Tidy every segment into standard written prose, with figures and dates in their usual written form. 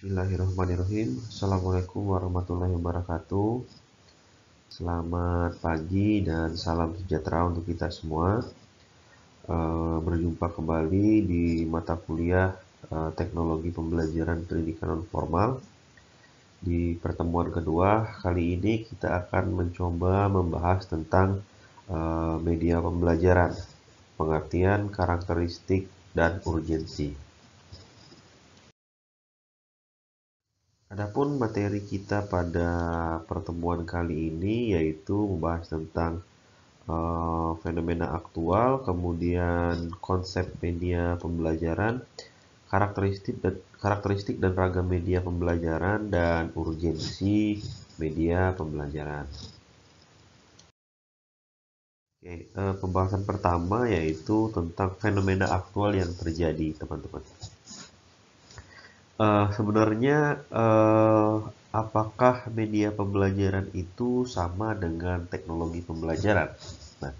Bismillahirrahmanirrahim. Assalamualaikum warahmatullahi wabarakatuh. Selamat pagi dan salam sejahtera untuk kita semua. Berjumpa kembali di mata kuliah Teknologi Pembelajaran Pendidikan Non-Formal. Di pertemuan kedua, kali ini kita akan mencoba membahas tentang media pembelajaran, pengertian, karakteristik, dan urgensi. Adapun materi kita pada pertemuan kali ini yaitu membahas tentang fenomena aktual, kemudian konsep media pembelajaran, karakteristik dan ragam media pembelajaran, dan urgensi media pembelajaran. Oke, pembahasan pertama yaitu tentang fenomena aktual yang terjadi, teman-teman. Sebenarnya apakah media pembelajaran itu sama dengan teknologi pembelajaran? Nah,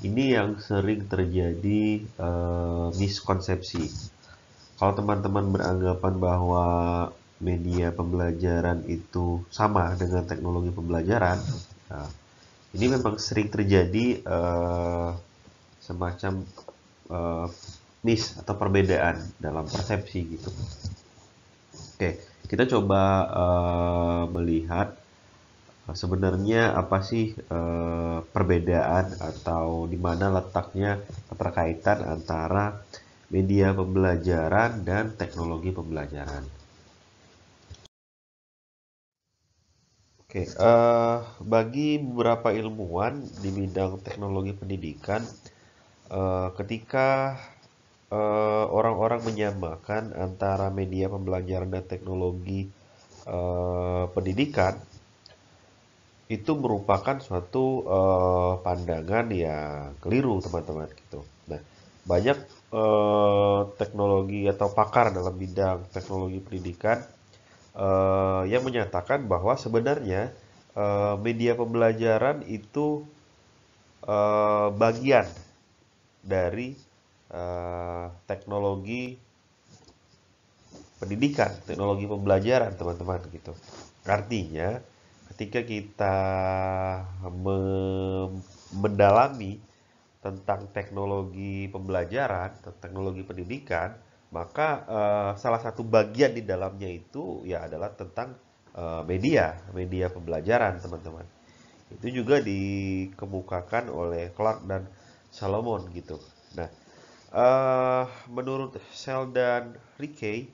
ini yang sering terjadi miskonsepsi. Kalau teman-teman beranggapan bahwa media pembelajaran itu sama dengan teknologi pembelajaran, nah, ini memang sering terjadi semacam atau perbedaan dalam persepsi gitu. Oke, kita coba melihat sebenarnya apa sih perbedaan atau di mana letaknya keterkaitan antara media pembelajaran dan teknologi pembelajaran. Oke, bagi beberapa ilmuwan di bidang teknologi pendidikan, ketika orang-orang menyamakan antara media pembelajaran dan teknologi pendidikan, itu merupakan suatu pandangan yang keliru, teman-teman, gitu. Nah, banyak teknologi atau pakar dalam bidang teknologi pendidikan yang menyatakan bahwa sebenarnya media pembelajaran itu bagian dari teknologi pendidikan, teknologi pembelajaran, teman-teman, gitu. Artinya, ketika kita mendalami tentang teknologi pembelajaran, teknologi pendidikan, maka salah satu bagian di dalamnya itu ya adalah tentang media pembelajaran, teman-teman. Itu juga dikemukakan oleh Clark dan Salomon gitu. Nah, menurut Sell dan Rickey,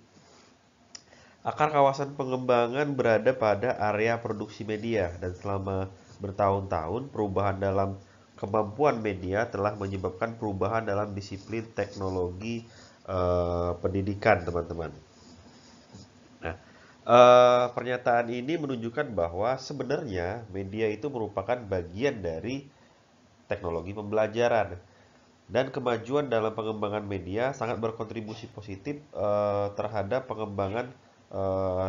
akar kawasan pengembangan berada pada area produksi media dan selama bertahun-tahun perubahan dalam kemampuan media telah menyebabkan perubahan dalam disiplin teknologi pendidikan, teman-teman. Nah, pernyataan ini menunjukkan bahwa sebenarnya media itu merupakan bagian dari teknologi pembelajaran dan kemajuan dalam pengembangan media sangat berkontribusi positif terhadap pengembangan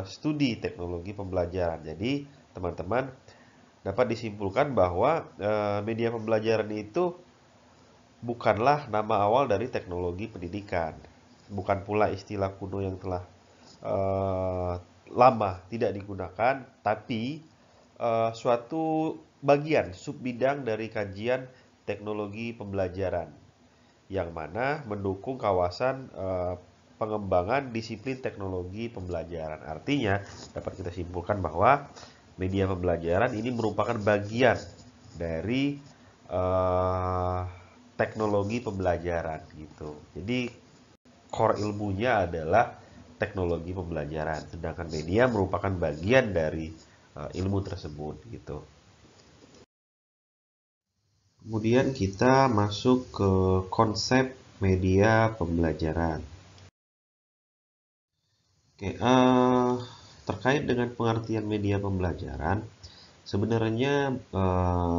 studi teknologi pembelajaran. Jadi, teman-teman, dapat disimpulkan bahwa media pembelajaran itu bukanlah nama awal dari teknologi pendidikan. Bukan pula istilah kuno yang telah lama tidak digunakan, tapi suatu bagian subbidang dari kajian teknologi pembelajaran yang mana mendukung kawasan pengembangan disiplin teknologi pembelajaran. Artinya, dapat kita simpulkan bahwa media pembelajaran ini merupakan bagian dari teknologi pembelajaran gitu. Jadi, core ilmunya adalah teknologi pembelajaran, sedangkan media merupakan bagian dari ilmu tersebut gitu. Kemudian kita masuk ke konsep media pembelajaran. Oke, terkait dengan pengertian media pembelajaran, sebenarnya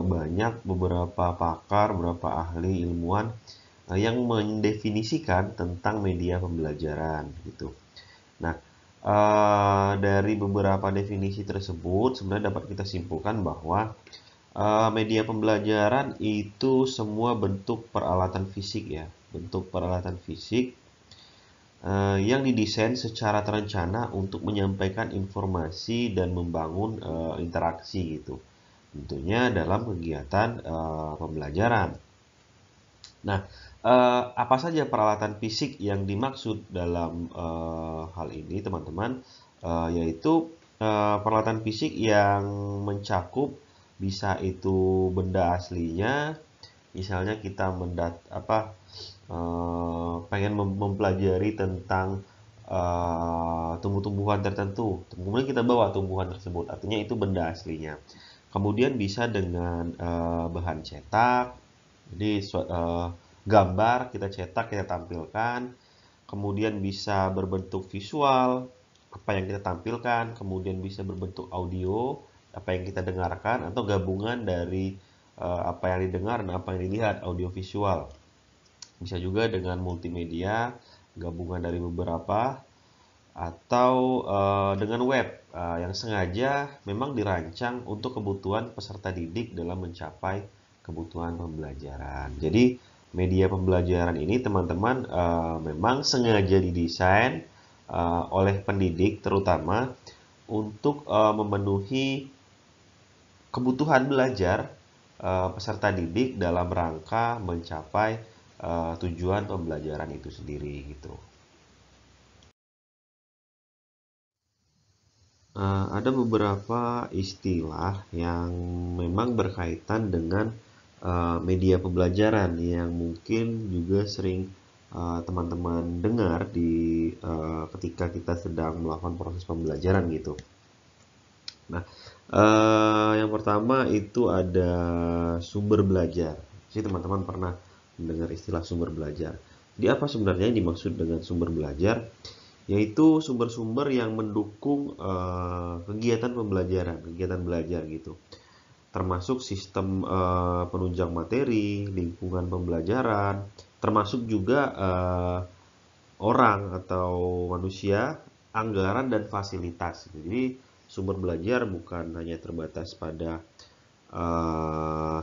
banyak beberapa pakar, beberapa ahli ilmuwan yang mendefinisikan tentang media pembelajaran gitu. Nah, dari beberapa definisi tersebut sebenarnya dapat kita simpulkan bahwa media pembelajaran itu semua bentuk peralatan fisik ya, bentuk peralatan fisik yang didesain secara terencana untuk menyampaikan informasi dan membangun interaksi gitu. Tentunya dalam kegiatan pembelajaran. Nah, apa saja peralatan fisik yang dimaksud dalam hal ini, teman-teman? Yaitu peralatan fisik yang mencakup bisa itu benda aslinya, misalnya kita pengen mempelajari tentang tumbuh-tumbuhan tertentu, kemudian kita bawa tumbuhan tersebut, artinya itu benda aslinya. Kemudian bisa dengan bahan cetak, jadi gambar kita cetak, kita tampilkan, kemudian bisa berbentuk visual, apa yang kita tampilkan, kemudian bisa berbentuk audio, apa yang kita dengarkan, atau gabungan dari apa yang didengar dan apa yang dilihat, audio visual. Bisa juga dengan multimedia, gabungan dari beberapa, atau dengan web yang sengaja memang dirancang untuk kebutuhan peserta didik dalam mencapai kebutuhan pembelajaran. Jadi media pembelajaran ini teman-teman memang sengaja didesain oleh pendidik terutama untuk memenuhi kebutuhan belajar peserta didik dalam rangka mencapai tujuan pembelajaran itu sendiri gitu. Ada beberapa istilah yang memang berkaitan dengan media pembelajaran yang mungkin juga sering teman-teman dengar ketika kita sedang melakukan proses pembelajaran gitu. Nah, yang pertama itu ada sumber belajar. Jadi teman-teman pernah mendengar istilah sumber belajar. Di apa sebenarnya yang dimaksud dengan sumber belajar? Yaitu sumber-sumber yang mendukung kegiatan pembelajaran, kegiatan belajar gitu. Termasuk sistem penunjang materi, lingkungan pembelajaran, termasuk juga orang atau manusia, anggaran dan fasilitas. Jadi sumber belajar bukan hanya terbatas pada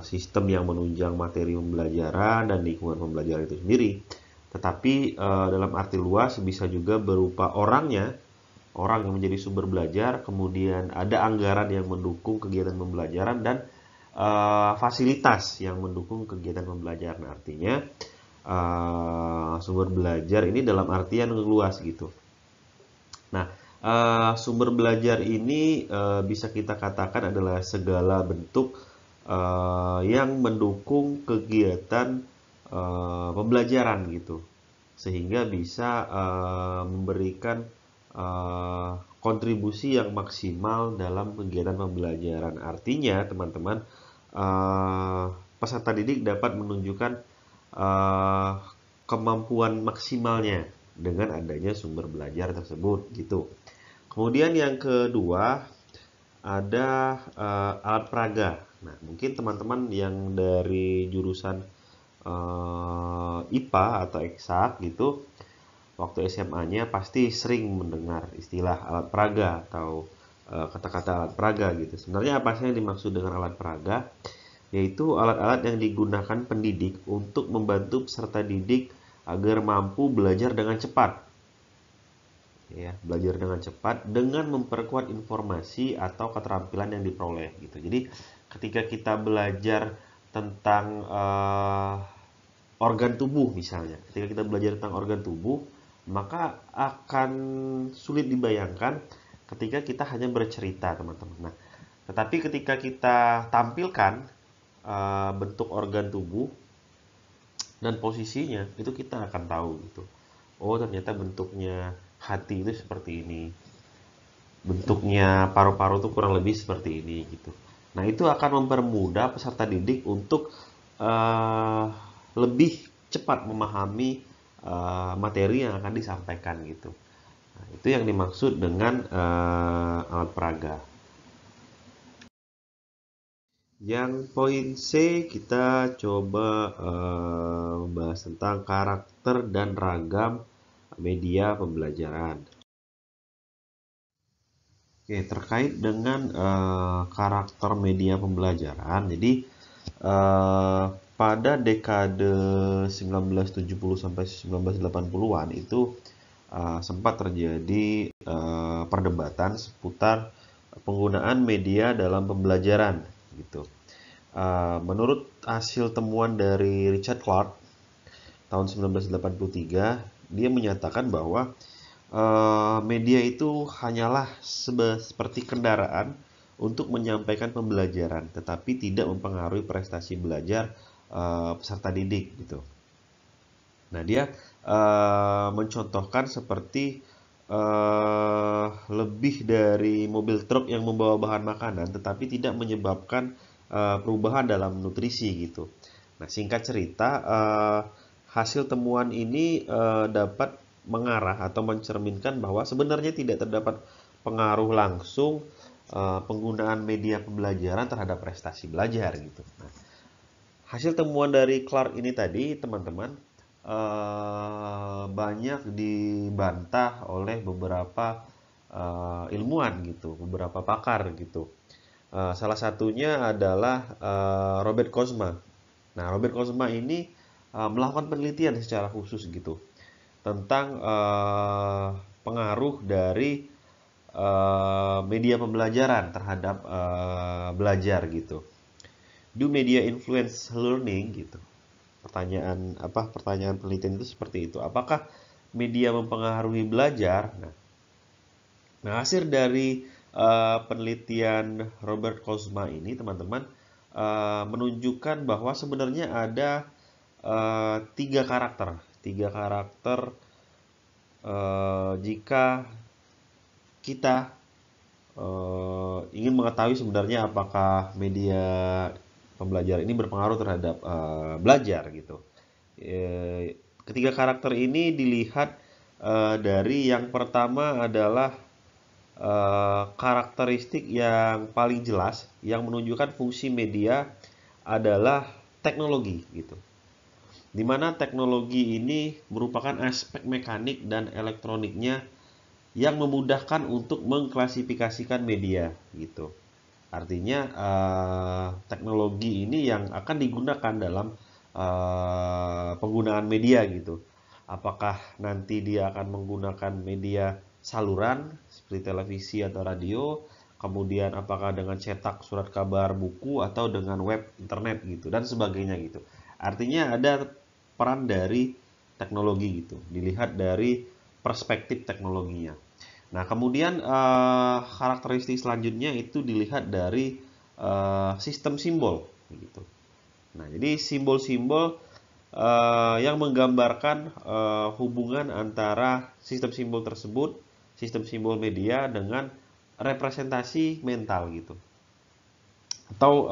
sistem yang menunjang materi pembelajaran dan lingkungan pembelajaran itu sendiri, tetapi dalam arti luas bisa juga berupa orangnya, orang yang menjadi sumber belajar, kemudian ada anggaran yang mendukung kegiatan pembelajaran dan fasilitas yang mendukung kegiatan pembelajaran. Artinya sumber belajar ini dalam artian luas gitu. Nah, sumber belajar ini bisa kita katakan adalah segala bentuk yang mendukung kegiatan pembelajaran gitu, sehingga bisa memberikan kontribusi yang maksimal dalam kegiatan pembelajaran. Artinya, teman-teman, peserta didik dapat menunjukkan kemampuan maksimalnya dengan adanya sumber belajar tersebut gitu. Kemudian yang kedua ada alat peraga. Nah, mungkin teman-teman yang dari jurusan IPA atau eksak gitu, waktu SMA-nya pasti sering mendengar istilah alat peraga atau kata-kata alat peraga gitu. Sebenarnya apa sih yang dimaksud dengan alat peraga? Yaitu alat-alat yang digunakan pendidik untuk membantu peserta didik agar mampu belajar dengan cepat. Ya, belajar dengan cepat dengan memperkuat informasi atau keterampilan yang diperoleh gitu. Jadi ketika kita belajar tentang organ tubuh misalnya, ketika kita belajar tentang organ tubuh, maka akan sulit dibayangkan ketika kita hanya bercerita, teman-teman. Nah, tetapi ketika kita tampilkan bentuk organ tubuh dan posisinya, itu kita akan tahu gitu. Oh, ternyata bentuknya hati itu seperti ini. Bentuknya paru-paru itu kurang lebih seperti ini gitu. Nah, itu akan mempermudah peserta didik untuk lebih cepat memahami materi yang akan disampaikan gitu. Nah, itu yang dimaksud dengan alat peraga. Yang poin C kita coba membahas tentang karakter dan ragam media pembelajaran. Oke, terkait dengan karakter media pembelajaran, jadi pada dekade 1970 sampai 1980-an itu sempat terjadi perdebatan seputar penggunaan media dalam pembelajaran gitu. Menurut hasil temuan dari Richard Clark tahun 1983, dia menyatakan bahwa media itu hanyalah seperti kendaraan untuk menyampaikan pembelajaran, tetapi tidak mempengaruhi prestasi belajar peserta didik gitu. Nah, dia mencontohkan seperti lebih dari mobil truk yang membawa bahan makanan, tetapi tidak menyebabkan perubahan dalam nutrisi gitu. Nah, singkat cerita, hasil temuan ini dapat mengarah atau mencerminkan bahwa sebenarnya tidak terdapat pengaruh langsung penggunaan media pembelajaran terhadap prestasi belajar gitu. Nah, hasil temuan dari Clark ini tadi, teman-teman, banyak dibantah oleh beberapa ilmuwan gitu, beberapa pakar gitu. Salah satunya adalah Robert Kozma. Nah, Robert Kozma ini melakukan penelitian secara khusus gitu tentang pengaruh dari media pembelajaran terhadap belajar gitu. Do media influence learning gitu? Pertanyaan penelitian itu seperti itu. Apakah media mempengaruhi belajar? Nah, hasil dari penelitian Robert Kozma ini, teman-teman, menunjukkan bahwa sebenarnya ada tiga karakter. Tiga karakter jika kita ingin mengetahui sebenarnya apakah media pembelajaran ini berpengaruh terhadap belajar gitu. Ketiga karakter ini dilihat dari yang pertama adalah karakteristik yang paling jelas yang menunjukkan fungsi media adalah teknologi gitu. Di mana teknologi ini merupakan aspek mekanik dan elektroniknya yang memudahkan untuk mengklasifikasikan media gitu. Artinya teknologi ini yang akan digunakan dalam penggunaan media gitu. Apakah nanti dia akan menggunakan media saluran seperti televisi atau radio, kemudian apakah dengan cetak surat kabar, buku, atau dengan web internet gitu dan sebagainya gitu. Artinya ada peran dari teknologi gitu, dilihat dari perspektif teknologinya. Nah, kemudian karakteristik selanjutnya itu dilihat dari sistem simbol gitu. Nah, jadi simbol-simbol yang menggambarkan hubungan antara sistem simbol tersebut, sistem simbol media dengan representasi mental gitu. Atau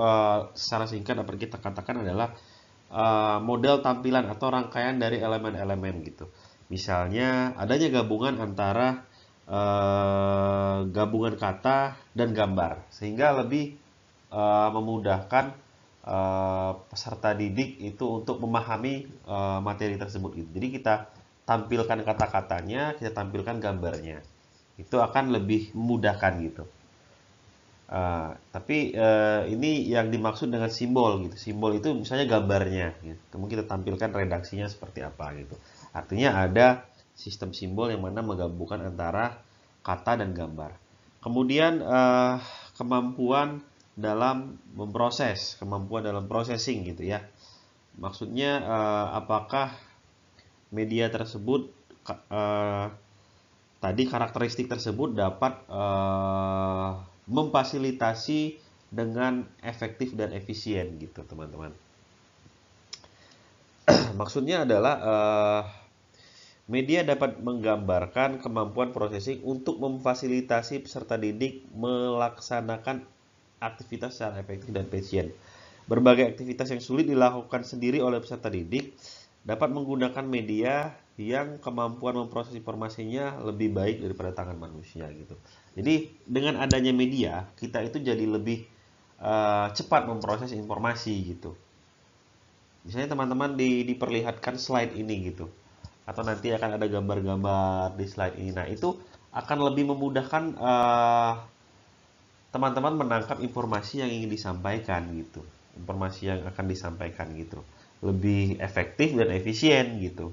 secara singkat dapat kita katakan adalah model tampilan atau rangkaian dari elemen-elemen gitu. Misalnya adanya gabungan antara gabungan kata dan gambar sehingga lebih memudahkan peserta didik itu untuk memahami materi tersebut gitu. Jadi kita tampilkan kata-katanya, kita tampilkan gambarnya. Itu akan lebih memudahkan gitu. Tapi ini yang dimaksud dengan simbol gitu. Simbol itu misalnya gambarnya gitu. Kemudian kita tampilkan redaksinya seperti apa gitu. Artinya ada sistem simbol yang mana menggabungkan antara kata dan gambar. Kemudian kemampuan dalam memproses, kemampuan dalam processing gitu ya. Maksudnya apakah media tersebut tadi karakteristik tersebut dapat memfasilitasi dengan efektif dan efisien gitu, teman-teman. Maksudnya adalah media dapat menggambarkan kemampuan processing untuk memfasilitasi peserta didik melaksanakan aktivitas secara efektif dan efisien. Berbagai aktivitas yang sulit dilakukan sendiri oleh peserta didik dapat menggunakan media yang kemampuan memproses informasinya lebih baik daripada tangan manusia gitu. Jadi dengan adanya media, kita itu jadi lebih cepat memproses informasi gitu. Misalnya teman-teman diperlihatkan slide ini gitu. Atau nanti akan ada gambar-gambar di slide ini. Nah, itu akan lebih memudahkan teman-teman menangkap informasi yang ingin disampaikan gitu. Informasi yang akan disampaikan gitu. Lebih efektif dan efisien gitu.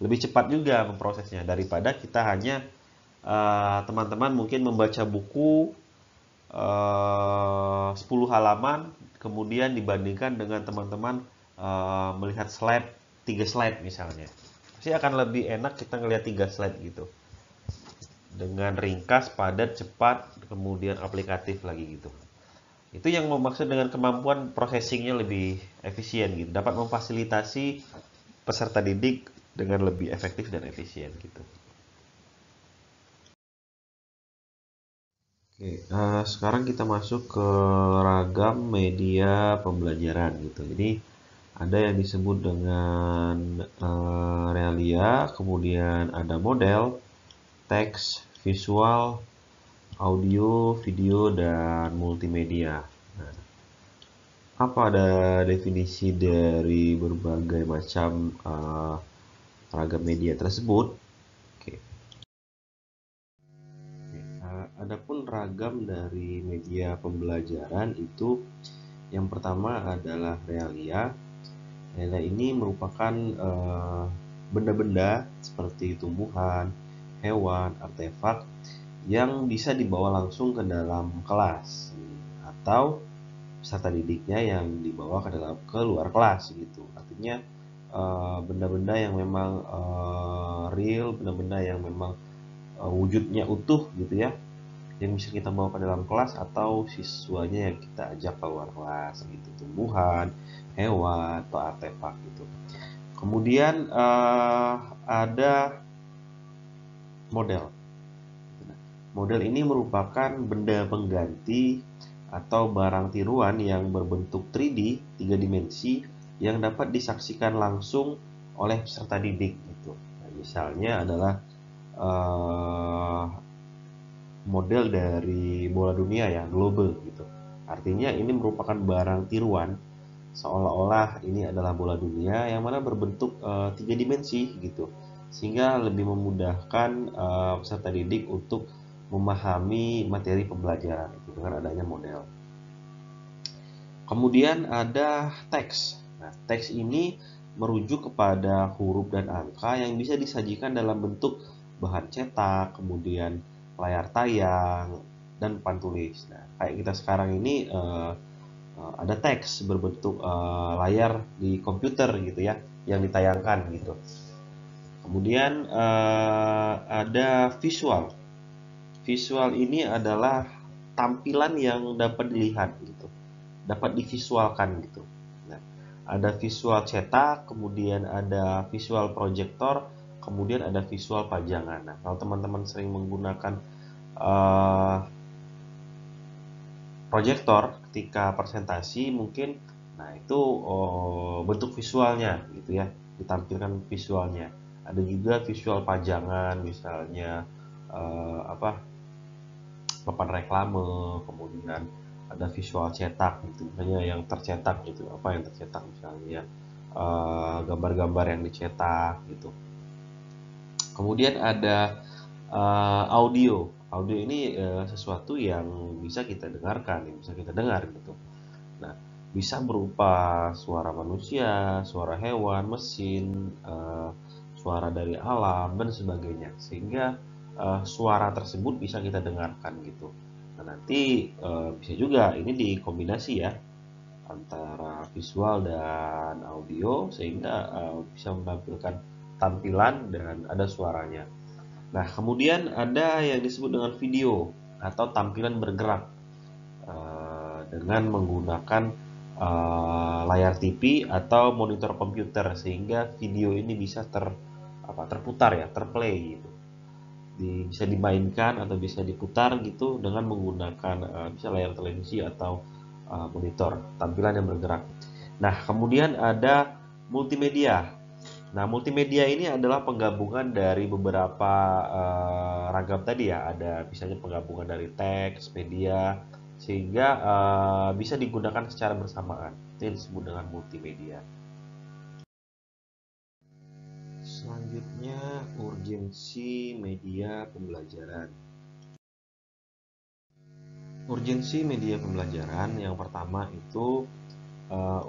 lebih cepat juga memprosesnya daripada kita hanya teman-teman mungkin membaca buku 10 halaman kemudian dibandingkan dengan teman-teman melihat slide 3 slide misalnya. Pasti akan lebih enak kita ngelihat 3 slide gitu. Dengan ringkas, padat, cepat, kemudian aplikatif lagi gitu. Itu yang maksud dengan kemampuan processingnya lebih efisien gitu. Dapat memfasilitasi peserta didik dengan lebih efektif dan efisien gitu. Oke, sekarang kita masuk ke ragam media pembelajaran gitu. Jadi ada yang disebut dengan realia, kemudian ada model, teks, visual, audio, video, dan multimedia. Nah, apa ada definisi dari berbagai macam ragam media tersebut? Oke. Adapun ragam dari media pembelajaran itu yang pertama adalah realia. Realia ini merupakan benda-benda seperti tumbuhan, hewan, artefak yang bisa dibawa langsung ke dalam kelas atau peserta didiknya yang dibawa ke luar kelas gitu. Artinya benda-benda yang memang real, benda-benda yang memang wujudnya utuh gitu ya, yang bisa kita bawa ke dalam kelas atau siswanya yang kita ajak keluar kelas gitu, tumbuhan, hewan atau artefak gitu. Kemudian ada model. Model ini merupakan benda pengganti atau barang tiruan yang berbentuk 3D, 3 dimensi yang dapat disaksikan langsung oleh peserta didik gitu. Nah, misalnya adalah model dari bola dunia ya, globe gitu. Artinya ini merupakan barang tiruan seolah-olah ini adalah bola dunia yang mana berbentuk 3 dimensi gitu. Sehingga lebih memudahkan peserta didik untuk memahami materi pembelajaran itu dengan adanya model. Kemudian ada teks. Nah, teks ini merujuk kepada huruf dan angka yang bisa disajikan dalam bentuk bahan cetak, kemudian layar tayang, dan papan tulis. Nah, kayak kita sekarang ini ada teks berbentuk layar di komputer gitu ya, yang ditayangkan gitu. Kemudian ada visual. Visual ini adalah tampilan yang dapat dilihat gitu, dapat divisualkan gitu. Nah, ada visual cetak, kemudian ada visual proyektor, kemudian ada visual pajangan. Nah, kalau teman-teman sering menggunakan proyektor ketika presentasi mungkin, nah itu bentuk visualnya gitu ya, ditampilkan visualnya. Ada juga visual pajangan, misalnya papan reklame, kemudian ada visual cetak gitu, misalnya yang tercetak gitu, apa yang tercetak misalnya gambar-gambar yang dicetak gitu. Kemudian ada audio. Audio ini sesuatu yang bisa kita dengarkan, yang bisa kita dengar gitu. Nah, bisa berupa suara manusia, suara hewan, mesin, suara dari alam dan sebagainya. Sehingga suara tersebut bisa kita dengarkan gitu. Nah, nanti bisa juga ini dikombinasi ya antara visual dan audio sehingga bisa menampilkan tampilan dan ada suaranya. Nah, kemudian ada yang disebut dengan video atau tampilan bergerak dengan menggunakan layar TV atau monitor komputer sehingga video ini bisa terputar ya, terplay gitu. Bisa dimainkan atau bisa diputar gitu dengan menggunakan bisa layar televisi atau monitor, tampilan yang bergerak. Nah, kemudian ada multimedia. Nah, multimedia ini adalah penggabungan dari beberapa ragam tadi ya. Ada misalnya penggabungan dari teks, media, sehingga bisa digunakan secara bersamaan. Itu yang disebut dengan multimedia. Selanjutnya, urgensi media pembelajaran. Urgensi media pembelajaran yang pertama itu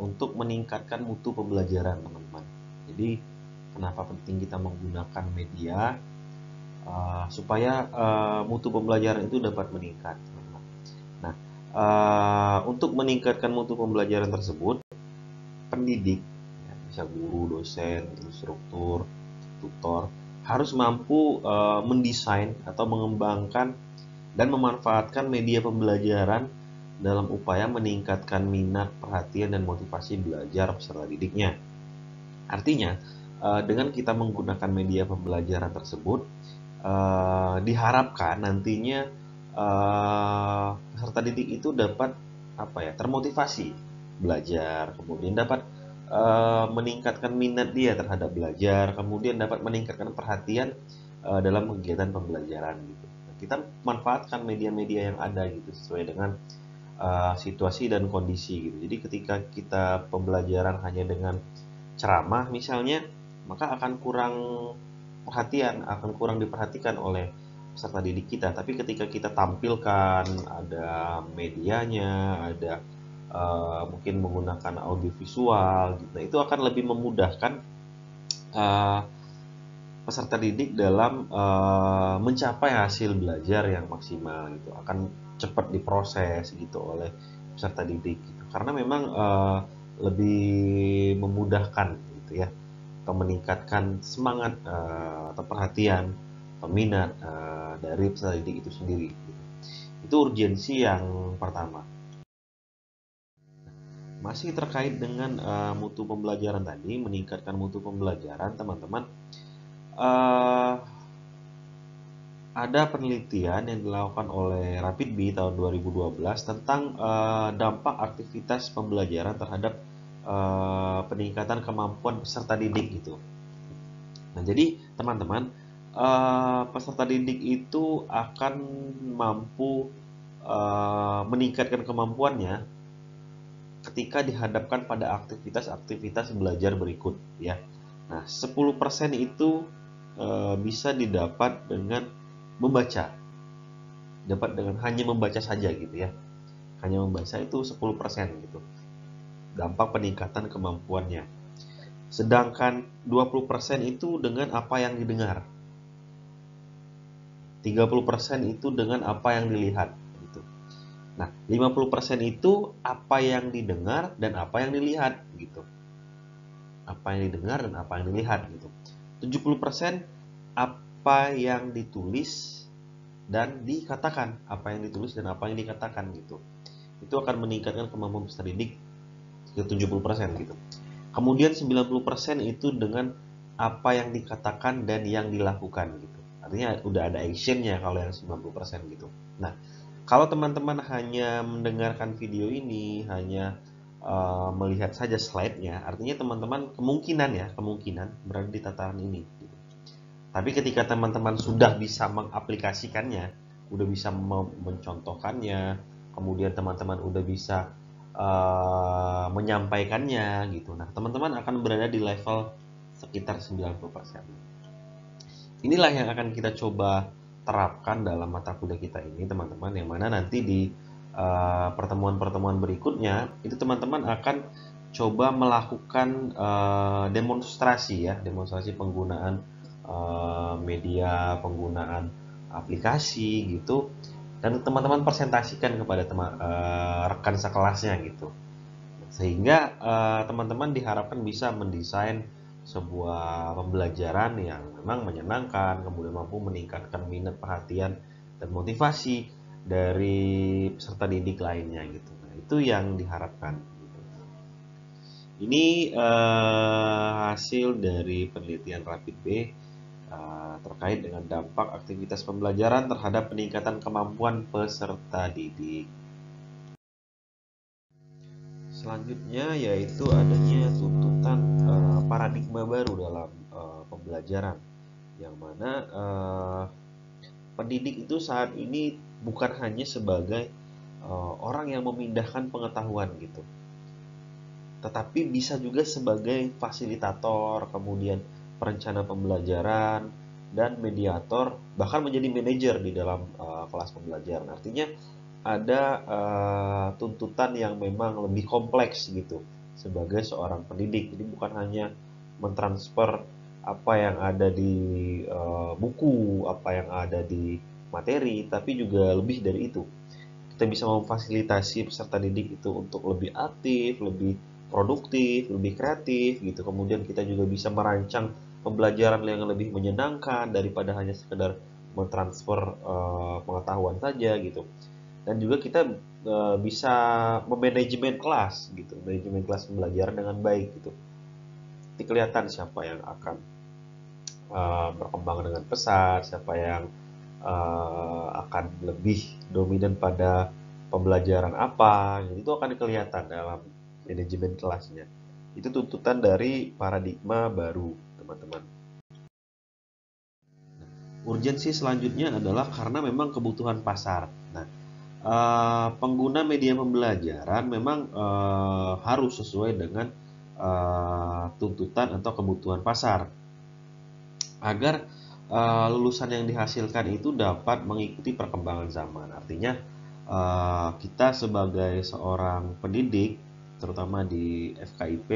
untuk meningkatkan mutu pembelajaran, teman-teman. Jadi Kenapa penting kita menggunakan media supaya mutu pembelajaran itu dapat meningkat. Nah, untuk meningkatkan mutu pembelajaran tersebut, pendidik, ya, bisa guru, dosen, instruktur, tutor, harus mampu mendesain atau mengembangkan dan memanfaatkan media pembelajaran dalam upaya meningkatkan minat, perhatian, dan motivasi belajar peserta didiknya. Artinya, dengan kita menggunakan media pembelajaran tersebut, diharapkan nantinya peserta didik itu dapat termotivasi belajar, kemudian dapat meningkatkan minat dia terhadap belajar, kemudian dapat meningkatkan perhatian dalam kegiatan pembelajaran gitu. Nah, kita manfaatkan media-media yang ada gitu sesuai dengan situasi dan kondisi gitu. Jadi ketika kita pembelajaran hanya dengan ceramah misalnya, maka akan kurang perhatian, akan kurang diperhatikan oleh peserta didik kita. Tapi ketika kita tampilkan ada medianya, ada mungkin menggunakan audio visual gitu, itu akan lebih memudahkan uh, peserta didik dalam mencapai hasil belajar yang maksimal gitu, akan cepat diproses gitu oleh peserta didik gitu. Karena memang lebih memudahkan gitu ya, atau meningkatkan semangat atau perhatian peminat dari peserta didik itu sendiri gitu. Itu urgensi yang pertama. Masih terkait dengan mutu pembelajaran tadi, meningkatkan mutu pembelajaran, teman-teman, uh, ada penelitian yang dilakukan oleh Rapidbee tahun 2012 tentang dampak aktivitas pembelajaran terhadap peningkatan kemampuan peserta didik gitu. Nah, jadi teman-teman, peserta didik itu akan mampu meningkatkan kemampuannya ketika dihadapkan pada aktivitas-aktivitas belajar berikut ya. Nah, 10% itu bisa didapat dengan membaca. Dapat dengan hanya membaca saja gitu ya. Hanya membaca itu 10% gitu. Dampak peningkatan kemampuannya. Sedangkan 20% itu dengan apa yang didengar. 30% itu dengan apa yang dilihat gitu. Nah, 50% itu apa yang didengar dan apa yang dilihat gitu. Apa yang didengar dan apa yang dilihat gitu. 70% apa yang ditulis dan dikatakan, apa yang ditulis dan apa yang dikatakan gitu. Itu akan meningkatkan kemampuan peserta didik ke 70% gitu. Kemudian 90% itu dengan apa yang dikatakan dan yang dilakukan gitu. Artinya udah ada actionnya kalau yang 90% gitu. Nah, kalau teman-teman hanya mendengarkan video ini, hanya melihat saja slide-nya, artinya teman-teman kemungkinan berada di tataran ini. Gitu. Tapi ketika teman-teman sudah bisa mengaplikasikannya, udah bisa mencontohkannya, kemudian teman-teman udah bisa menyampaikannya gitu. Nah, teman-teman akan berada di level sekitar 90%. Inilah yang akan kita coba terapkan dalam mata kuliah kita ini, teman-teman, yang mana nanti di pertemuan-pertemuan berikutnya itu teman-teman akan coba melakukan demonstrasi penggunaan media, penggunaan aplikasi gitu, dan teman-teman presentasikan kepada rekan sekelasnya gitu, sehingga teman-teman diharapkan bisa mendesain sebuah pembelajaran yang memang menyenangkan, kemudian mampu meningkatkan minat, perhatian, dan motivasi dari peserta didik lainnya gitu. Nah, itu yang diharapkan. Ini hasil dari penelitian Rapidbee terkait dengan dampak aktivitas pembelajaran terhadap peningkatan kemampuan peserta didik. Selanjutnya yaitu adanya tuntutan paradigma baru dalam pembelajaran, yang mana pendidik itu saat ini bukan hanya sebagai orang yang memindahkan pengetahuan gitu, tetapi bisa juga sebagai fasilitator, kemudian perencana pembelajaran, dan mediator, bahkan menjadi manajer di dalam kelas pembelajaran. Artinya ada tuntutan yang memang lebih kompleks gitu sebagai seorang pendidik. Jadi bukan hanya mentransfer apa yang ada di buku, apa yang ada di materi, tapi juga lebih dari itu. Kita bisa memfasilitasi peserta didik itu untuk lebih aktif, lebih produktif, lebih kreatif gitu. Kemudian kita juga bisa merancang pembelajaran yang lebih menyenangkan daripada hanya sekedar mentransfer pengetahuan saja gitu. Dan juga kita bisa memanajemen kelas gitu, manajemen kelas pembelajaran dengan baik gitu. Nanti kelihatan siapa yang akan berkembang dengan pesat, siapa yang akan lebih dominan pada pembelajaran apa, itu akan kelihatan dalam manajemen kelasnya. Itu tuntutan dari paradigma baru, teman-teman. Urgensi selanjutnya adalah karena memang kebutuhan pasar. Nah, pengguna media pembelajaran memang harus sesuai dengan tuntutan atau kebutuhan pasar agar lulusan yang dihasilkan itu dapat mengikuti perkembangan zaman. Artinya kita sebagai seorang pendidik, terutama di FKIP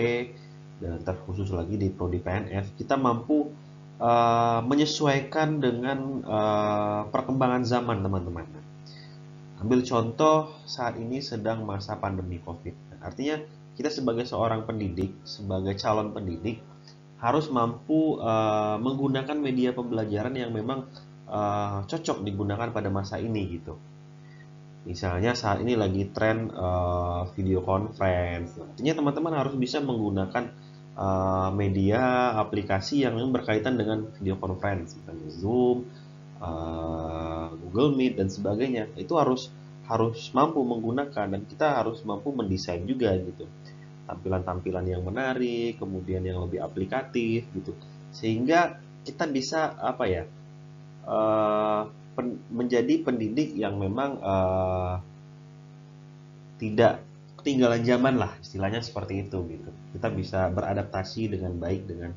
dan terkhusus lagi di Prodi PNF, kita mampu menyesuaikan dengan perkembangan zaman, teman-teman. Ambil contoh saat ini sedang masa pandemi COVID. Artinya kita sebagai seorang pendidik, sebagai calon pendidik harus mampu menggunakan media pembelajaran yang memang cocok digunakan pada masa ini gitu. Misalnya saat ini lagi tren video conference. Artinya teman-teman harus bisa menggunakan media aplikasi yang memang berkaitan dengan video conference, misalnya Zoom, Google Meet dan sebagainya. Itu harus harus mampu menggunakan dan kita harus mampu mendesain juga gitu. Tampilan-tampilan yang menarik, kemudian yang lebih aplikatif gitu. Sehingga kita bisa apa ya? eh, menjadi pendidik yang memang tidak ketinggalan zaman lah, istilahnya seperti itu gitu. Kita bisa beradaptasi dengan baik dengan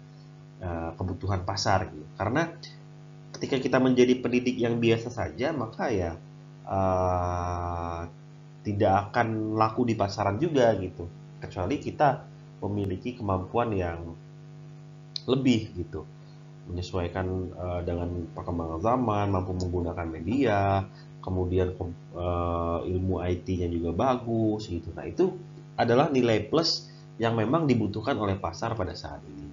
kebutuhan pasar gitu. Karena ketika kita menjadi pendidik yang biasa saja, maka ya uh, tidak akan laku di pasaran juga gitu. Kecuali kita memiliki kemampuan yang lebih gitu, menyesuaikan dengan perkembangan zaman, mampu menggunakan media, kemudian ilmu IT-nya juga bagus gitu. Nah, itu adalah nilai plus yang memang dibutuhkan oleh pasar pada saat ini.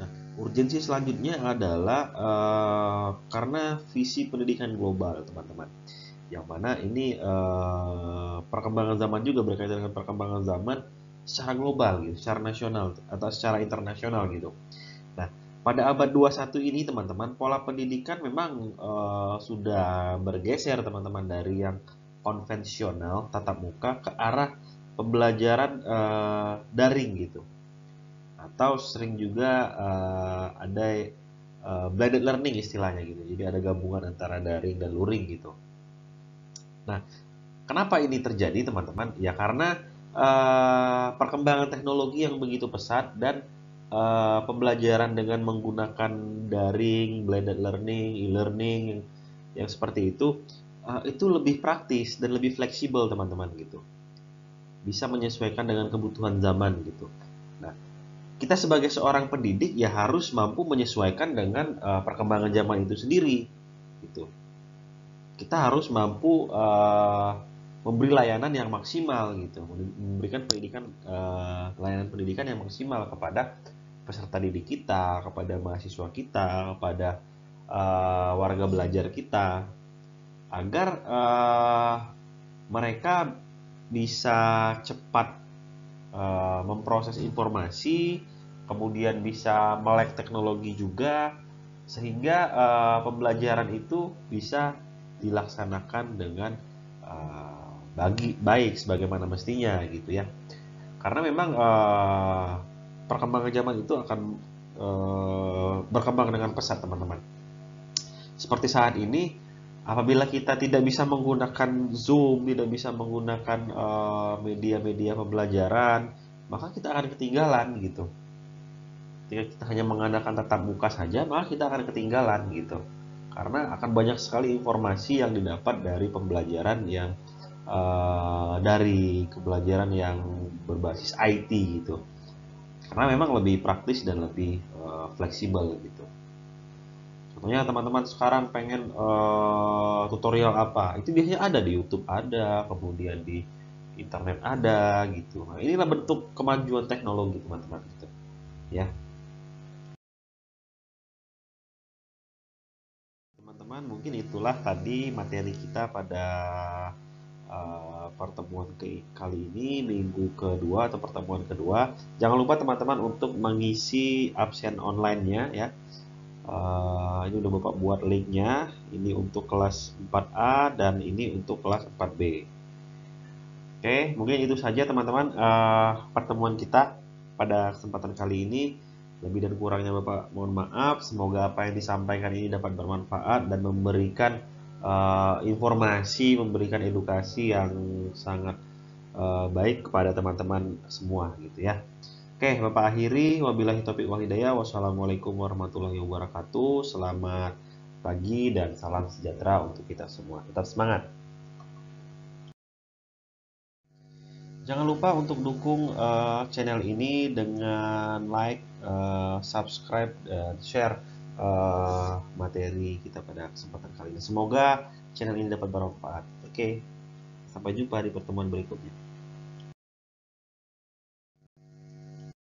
Nah, urgensi selanjutnya adalah karena visi pendidikan global, teman-teman. Yang mana ini perkembangan zaman juga berkaitan dengan perkembangan zaman secara global gitu, secara nasional atau secara internasional gitu. Nah, pada abad 21 ini teman-teman, pola pendidikan memang sudah bergeser teman-teman dari yang konvensional tatap muka ke arah pembelajaran daring gitu. Atau sering juga ada blended learning istilahnya gitu. Jadi ada gabungan antara daring dan luring gitu. Nah, kenapa ini terjadi teman-teman? Ya karena perkembangan teknologi yang begitu pesat dan pembelajaran dengan menggunakan daring, blended learning, e-learning yang seperti itu lebih praktis dan lebih fleksibel teman-teman gitu. Bisa menyesuaikan dengan kebutuhan zaman gitu. Nah, kita sebagai seorang pendidik ya harus mampu menyesuaikan dengan perkembangan zaman itu sendiri gitu. Kita harus mampu memberi layanan yang maksimal gitu, memberikan layanan pendidikan yang maksimal kepada peserta didik kita, kepada mahasiswa kita, kepada warga belajar kita, agar mereka bisa cepat memproses informasi, kemudian bisa melek teknologi juga, sehingga pembelajaran itu bisa dilaksanakan dengan baik sebagaimana mestinya gitu ya. Karena memang perkembangan zaman itu akan berkembang dengan pesat teman-teman. Seperti saat ini, apabila kita tidak bisa menggunakan Zoom, tidak bisa menggunakan media-media pembelajaran, maka kita akan ketinggalan gitu. Jika kita hanya mengandalkan tatap muka saja, maka kita akan ketinggalan gitu. Karena akan banyak sekali informasi yang didapat dari pembelajaran yang dari pembelajaran yang berbasis IT gitu. karena memang lebih praktis dan lebih fleksibel gitu. Contohnya teman-teman sekarang pengen tutorial apa, itu biasanya ada di YouTube ada, kemudian di internet ada gitu. Nah, inilah bentuk kemajuan teknologi teman-teman gitu ya. Teman-teman, mungkin itulah tadi materi kita pada pertemuan kali ini, minggu kedua atau pertemuan kedua. Jangan lupa teman-teman untuk mengisi absen online-nya ya. Ini udah Bapak buat linknya. Ini untuk kelas 4A dan ini untuk kelas 4B. Oke, mungkin itu saja teman-teman pertemuan kita pada kesempatan kali ini. Lebih dan kurangnya Bapak mohon maaf. Semoga apa yang disampaikan ini dapat bermanfaat dan memberikan informasi, memberikan edukasi yang sangat baik kepada teman-teman semua gitu ya. Oke, Bapak akhiri. Wabillahi taufiq wal hidayah. Wassalamualaikum warahmatullahi wabarakatuh. Selamat pagi dan salam sejahtera untuk kita semua. Tetap semangat. Jangan lupa untuk dukung channel ini dengan like, subscribe, dan share materi kita pada kesempatan kali ini. Semoga channel ini dapat bermanfaat. Oke, sampai jumpa di pertemuan berikutnya.